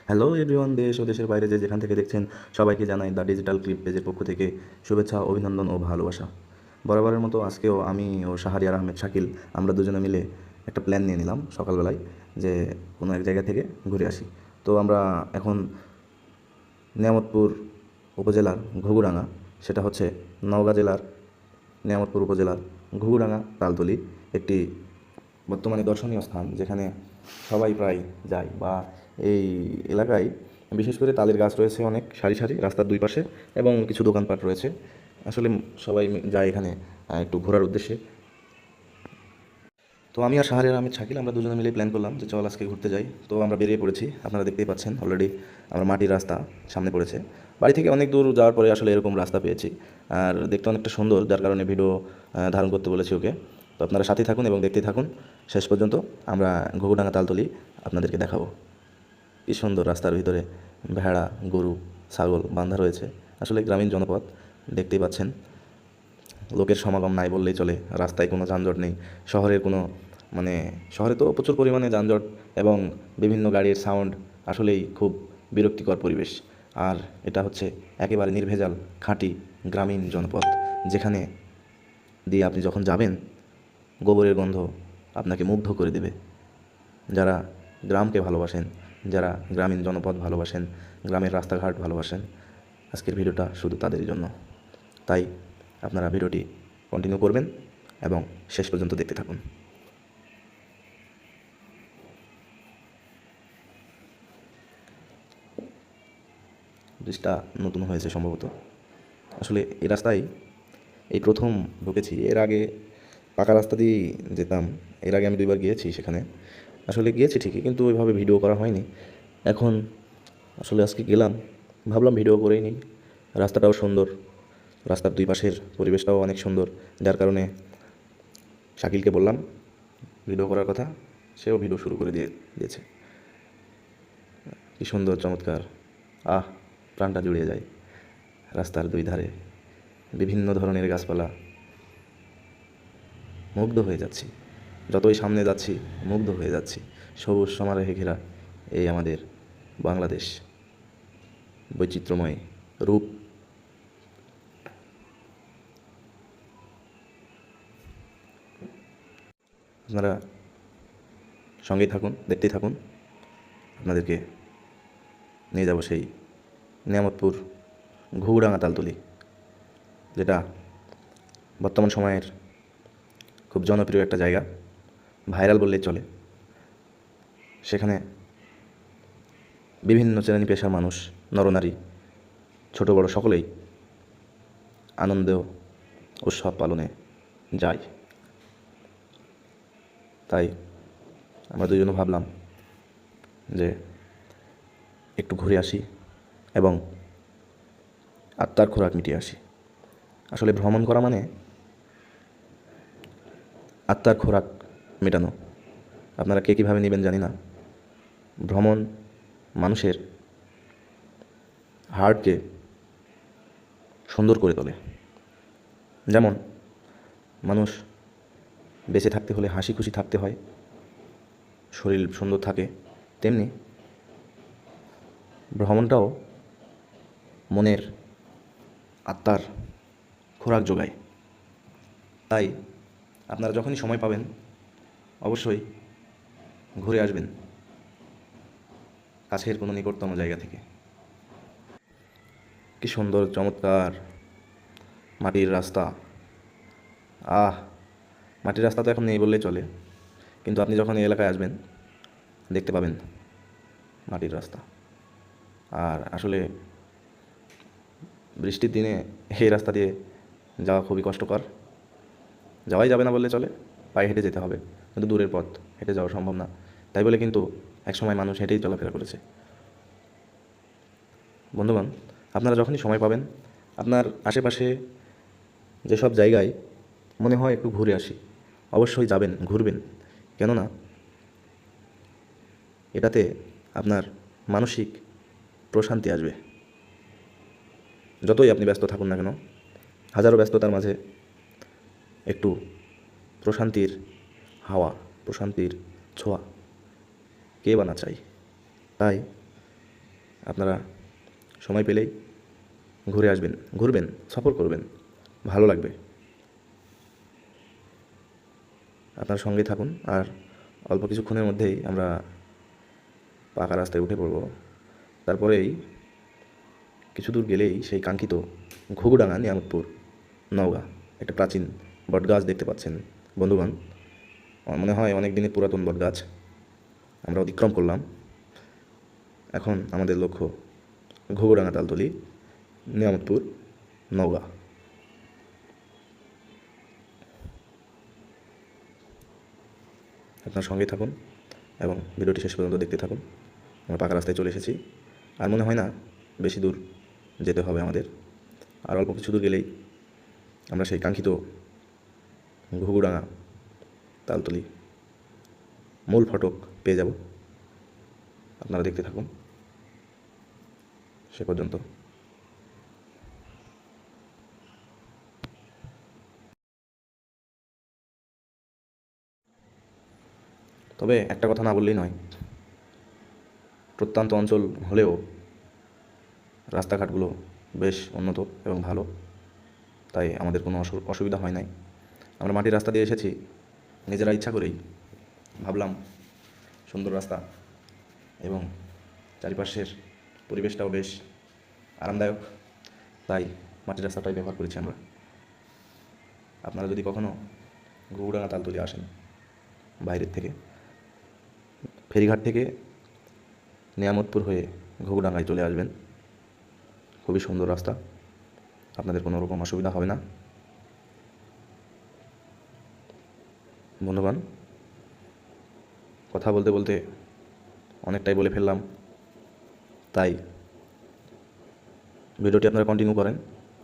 Hello everyone, দেশ ও দেশের বাইরে যে যেখান থেকে দেখছেন সবাইকে জানাই দ্য ডিজিটাল ক্লিপ পেজের পক্ষ থেকে শুভেচ্ছা, অভিনন্দন ও ভালোবাসা। বরাবরের মতো আজকেও আমি ও শাহরিয়ার আহমেদ শাকিল আমরা দুজনে মিলে একটা প্ল্যান নিয়ে নিলাম সকালবেলায় যে কোনো এক জায়গা থেকে ঘুরে আসি। তো আমরা এখন নিয়ামতপুর উপজেলার ঘুঘুডাঙ্গা, সেটা হচ্ছে নওগাঁ জেলার নিয়ামতপুর উপজেলার ঘুঘুডাঙ্গা তালতলি, একটি বর্তমানে দর্শনীয় স্থান যেখানে সবাই প্রায় যায়। বা এই এলাকায় বিশেষ করে তালের গাছ রয়েছে অনেক সারি সারি রাস্তার দুই পাশে, এবং কিছু দোকানপাট রয়েছে। আসলে সবাই যায় এখানে একটু ঘোরার উদ্দেশ্যে। তো আমি আর শাহরিয়ার আহমেদ শাকিল আমরা দুজনে মিলে প্ল্যান করলাম যে চল আজকে ঘুরতে যাই। তো আমরা বেরিয়ে পড়েছি, আপনারা দেখতেই পাচ্ছেন অলরেডি আমরা মাটির রাস্তা সামনে পড়েছে। বাড়ি থেকে অনেক দূর যাওয়ার পরে আসলে এরকম রাস্তা পেয়েছি, আর দেখতে অনেকটা সুন্দর, যার কারণে ভিডিও ধারণ করতে বলেছি ওকে। তো আপনারা সাথে থাকুন এবং দেখতেই থাকুন শেষ পর্যন্ত। আমরা ঘুঘুডাঙ্গা তালতলি আপনাদেরকে দেখাবো। কী সুন্দর রাস্তার ভিতরে ভেড়া, গরু, ছাগল বাঁধা রয়েছে। আসলে গ্রামীণ জনপদ, দেখতেই পাচ্ছেন লোকের সমাগম নাই বললেই চলে। রাস্তায় কোনো যানজট নেই। শহরের কোনো মানে শহরে তো প্রচুর পরিমাণে যানজট এবং বিভিন্ন গাড়ির সাউন্ড, আসলেই খুব বিরক্তিকর পরিবেশ। আর এটা হচ্ছে একেবারে নির্ভেজাল খাঁটি গ্রামীণ জনপদ, যেখানে দিয়ে আপনি যখন যাবেন গোবরের গন্ধ আপনাকে মুগ্ধ করে দেবে। যারা গ্রামকে ভালোবাসেন, যারা গ্রামীণ জনপদ ভালোবাসেন, গ্রামের রাস্তাঘাট ভালোবাসেন, আজকের ভিডিওটা শুধু তাদেরই জন্য। তাই আপনারা ভিডিওটি কন্টিনিউ করবেন এবং শেষ পর্যন্ত দেখতে থাকুন। ব্রিজটা নতুন হয়েছে সম্ভবত। আসলে এই রাস্তায় এই প্রথম ঢুকেছি। এর আগে পাকা রাস্তা দিয়েই যেতাম। এর আগে আমি দুইবার গিয়েছি সেখানে। আসলে গিয়েছি ঠিকই, কিন্তু ওইভাবে ভিডিও করা হয়নি। এখন আসলে আজকে গেলাম, ভাবলাম ভিডিও করেই নিই। রাস্তাটাও সুন্দর, রাস্তার দুই পাশের পরিবেশটাও অনেক সুন্দর, যার কারণে শাকিলকে বললাম ভিডিও করার কথা, সেও ভিডিও শুরু করে দিয়েছে। কী সুন্দর, চমৎকার! আহ, প্রাণটা জুড়িয়ে যায়। রাস্তার দুই ধারে বিভিন্ন ধরনের গাছপালা, মুগ্ধ হয়ে যাচ্ছি। যতই সামনে যাচ্ছি মুগ্ধ হয়ে যাচ্ছি। সবুজ সমারোহে ঘেরা এই আমাদের বাংলাদেশ, বৈচিত্র্যময় রূপ। আপনারা সঙ্গেই থাকুন, দেখতেই থাকুন। আপনাদেরকে নিয়ে যাব সেই নিয়ামতপুর ঘুঘুডাঙ্গা তালতলি, যেটা বর্তমান সময়ের খুব জনপ্রিয় একটা জায়গা, ভাইরাল বললেই চলে। সেখানে বিভিন্ন শ্রেণী পেশার মানুষ, নরনারী, ছোট বড় সকলেই আনন্দ উৎসব পালনে যায়। তাই আমরা দুজনে ভাবলাম যে একটু ঘুরে আসি এবং আত্মার খোরাক মিটিয়ে আসি। আসলে ভ্রমণ করা মানে আত্মার খোরাক মেটানো। আপনারা কে কীভাবে নেবেন জানি না। ভ্রমণ মানুষের হার্টকে সুন্দর করে তোলে। যেমন মানুষ বেঁচে থাকতে হলে হাসি খুশি থাকতে হয়, শরীর সুন্দর থাকে, তেমনি ভ্রমণটাও মনের আত্মার খোরাক যোগায়। তাই আপনারা যখনই সময় পাবেন অবশ্যই ঘুরে আসবেন কাছের কোনো নিকটতম জায়গা থেকে। কি সুন্দর, চমৎকার মাটির রাস্তা! আহ, মাটির রাস্তা তো এখন নেই বললেই চলে, কিন্তু আপনি যখন এই এলাকায় আসবেন দেখতে পাবেন মাটির রাস্তা। আর আসলে বৃষ্টির দিনে এই রাস্তা দিয়ে যাওয়া খুবই কষ্টকর। যাওয়াই যাবে না বললে চলে, পায়ে হেঁটে যেতে হবে, কিন্তু দূরের পথ হেঁটে যাওয়া সম্ভব না। তাই বলে কিন্তু একসময় মানুষ হেঁটেই চলাফেরা করেছে। বন্ধুগণ, আপনারা যখনই সময় পাবেন আপনার আশেপাশে যেসব জায়গায় মনে হয় একটু ঘুরে আসি, অবশ্যই যাবেন, ঘুরবেন। কেননা এটাতে আপনার মানসিক প্রশান্তি আসবে। যতই আপনি ব্যস্ত থাকুন না কেন, হাজারো ব্যস্ততার মাঝে একটু প্রশান্তির হাওয়া, প্রশান্তির ছোঁয়া কে বা না চাই। তাই আপনারা সময় পেলেই ঘুরে আসবেন, ঘুরবেন, সফর করবেন, ভালো লাগবে। আপনার সঙ্গে থাকুন, আর অল্প কিছুক্ষণের মধ্যেই আমরা পাকা রাস্তায় উঠে পড়ব। তারপরেই কিছু দূর গেলেই সেই কাঙ্ক্ষিত ঘুঘুডাঙ্গা, নিয়ামতপুর, নওগাঁ। একটা প্রাচীন বটগাছ দেখতে পাচ্ছেন বন্ধুগণ। মনে হয় অনেক দিনের পুরাতন বটগাছ আমরা অতিক্রম করলাম। এখন আমাদের লক্ষ্য ঘুঘুডাঙ্গা, তালতলি, নিয়ামতপুর, নওগাঁ। আপনার সঙ্গে থাকুন এবং ভিডিওটি শেষ পর্যন্ত দেখতে থাকুন। আমরা পাকা রাস্তায় চলে এসেছি, আর মনে হয় না বেশি দূর যেতে হবে আমাদের। আর অল্প কিছু দূর গেলেই আমরা সেই কাঙ্ক্ষিত ঘুঘুডাঙ্গা, তালতলি মূল ফটক পেয়ে যাব। আপনারা দেখতে থাকুন সে পর্যন্ত। তবে একটা কথা না বললেই নয়, প্রত্যন্ত অঞ্চল হলেও রাস্তাঘাটগুলো বেশ উন্নত এবং ভালো, তাই আমাদের কোনো অসুবিধা হয় নাই। আমরা মাটির রাস্তা দিয়ে এসেছি নিজেরা ইচ্ছা করেই। ভাবলাম সুন্দর রাস্তা এবং চারিপাশের পরিবেশটাও বেশ আরামদায়ক, তাই মাটির রাস্তাটাই ব্যবহার করেছি আমরা। আপনারা যদি কখনও ঘুঘুডাঙ্গা, তালতলি আসেন বাইরের থেকে, ফেরিঘাট থেকে নিয়ামতপুর হয়ে ঘুঘুডাঙ্গায় চলে আসবেন। খুবই সুন্দর রাস্তা, আপনাদের কোনো রকম অসুবিধা হবে না। বন্ধুগণ, কথা বলতে বলতে অনেকটাই বলে ফেললাম, তাই ভিডিওটি আপনারা কন্টিনিউ করেন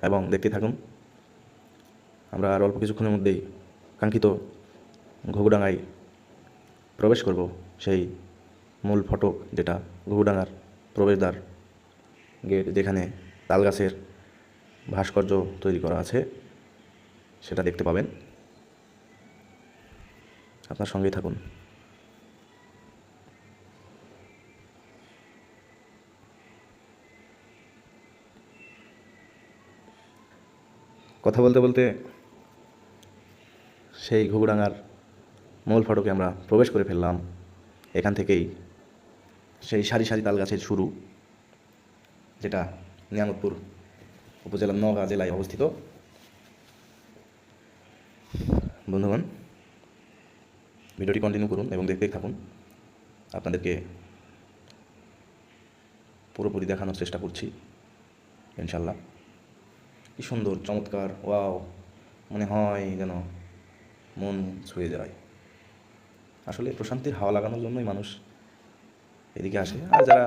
এবং দেখতে থাকুন। আমরা আর অল্প কিছুক্ষণের মধ্যেই কাঙ্ক্ষিত ঘুঘুডাঙ্গায় প্রবেশ করব, সেই মূল ফটক যেটা ঘুঘুডাঙ্গার প্রবেশদ্বার গেট, যেখানে তালগাছের ভাস্কর্য তৈরি করা আছে, সেটা দেখতে পাবেন। আপনার সঙ্গেই থাকুন। কথা বলতে বলতে সেই ঘুঘুডাঙ্গার মূল ফটকে আমরা প্রবেশ করে ফেললাম। এখান থেকেই সেই সারি সারি তালগাছের শুরু, যেটা নিয়ামতপুর উপজেলার নওগাঁ জেলায় অবস্থিত। বন্ধুগণ, ভিডিওটি কন্টিনিউ করুন এবং দেখতেই থাকুন। আপনাদেরকে পুরোপুরি দেখানোর চেষ্টা করছি ইনশাল্লাহ। কি সুন্দর, চমৎকার, ওয়াও, মনে হয় যেন মন ছুঁয়ে যায়। আসলে প্রশান্তির হাওয়া লাগানোর জন্যই মানুষ এদিকে আসে। আর যারা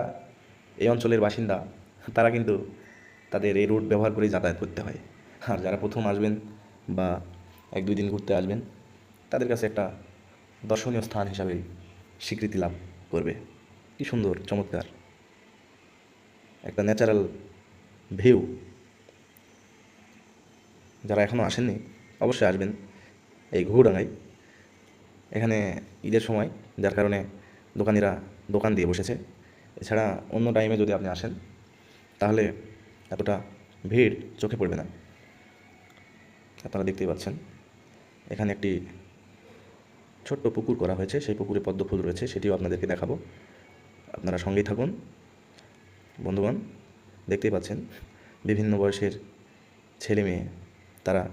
এই অঞ্চলের বাসিন্দা, তারা কিন্তু তাদের এই রুট ব্যবহার করেই যাতায়াত করতে হয়। আর যারা প্রথম আসবেন বা 1-2 দিন ঘুরতে আসবেন, তাদের কাছে একটা দর্শনীয় স্থান হিসাবে স্বীকৃতি লাভ করবে। কি সুন্দর, চমৎকার একটা ন্যাচারাল ভিউ। যারা এখনও আসেননি অবশ্যই আসবেন এই ঘুঘুডাঙ্গায়। এখানে ঈদের সময়, যার কারণে দোকানিরা দোকান দিয়ে বসেছে। এছাড়া অন্য টাইমে যদি আপনি আসেন তাহলে এতটা ভিড় চোখে পড়বে না। আপনারা দেখতেই পাচ্ছেন এখানে একটি ছোট্ট পুকুর করা হয়েছে, সেই পুকুরে পদ্ম ফুল রয়েছে, সেটিও আপনাদেরকে দেখাবো। আপনারা সঙ্গেই থাকুন। বন্ধুগণ, দেখতেই পাচ্ছেন বিভিন্ন বয়সের ছেলে মেয়ে, তারা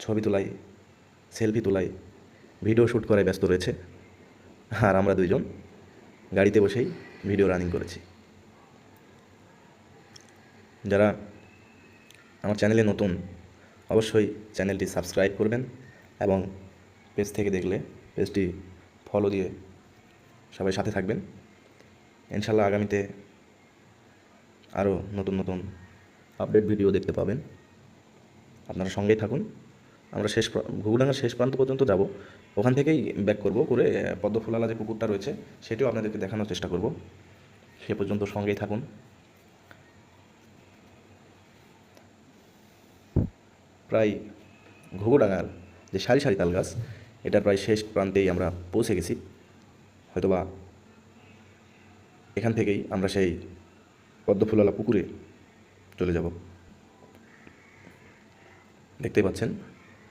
ছবি তোলায়, সেলফি তোলায়, ভিডিও শ্যুট করায় ব্যস্ত রয়েছে। আর আমরা দুইজন গাড়িতে বসেই ভিডিও রানিং করেছি। যারা আমার চ্যানেলে নতুন, অবশ্যই চ্যানেলটি সাবস্ক্রাইব করবেন এবং পেজ থেকে দেখলে পেজটি ফলো দিয়ে সবাই সাথে থাকবেন। ইনশাল্লাহ আগামীতে আরও নতুন নতুন আপডেট ভিডিও দেখতে পাবেন। আপনারা সঙ্গেই থাকুন। আমরা ঘুঘুডাঙ্গার শেষ প্রান্ত পর্যন্ত যাব, ওখান থেকেই ব্যাক করব, করে পদ্মফুলালা যে পুকুরটা রয়েছে সেটিও আপনাদেরকে দেখানোর চেষ্টা করব। সে পর্যন্ত সঙ্গেই থাকুন। প্রায় ঘুঘুডাঙ্গার যে সারি সারি তাল গাছ, এটার প্রায় শেষ প্রান্তেই আমরা পৌঁছে গেছি। হয়তোবা এখান থেকেই আমরা সেই পদ্ম ফুলওয়ালা পুকুরে চলে যাব। দেখতেই পাচ্ছেন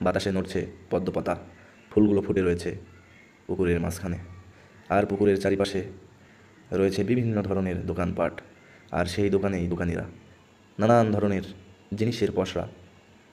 বাতাসে নড়ছে পদ্ম পাতা, ফুলগুলো ফুটে রয়েছে পুকুরের মাঝখানে। আর পুকুরের চারিপাশে রয়েছে বিভিন্ন ধরনের দোকানপাট, আর সেই দোকানেই দোকানিরা নানান ধরনের জিনিসের পসরা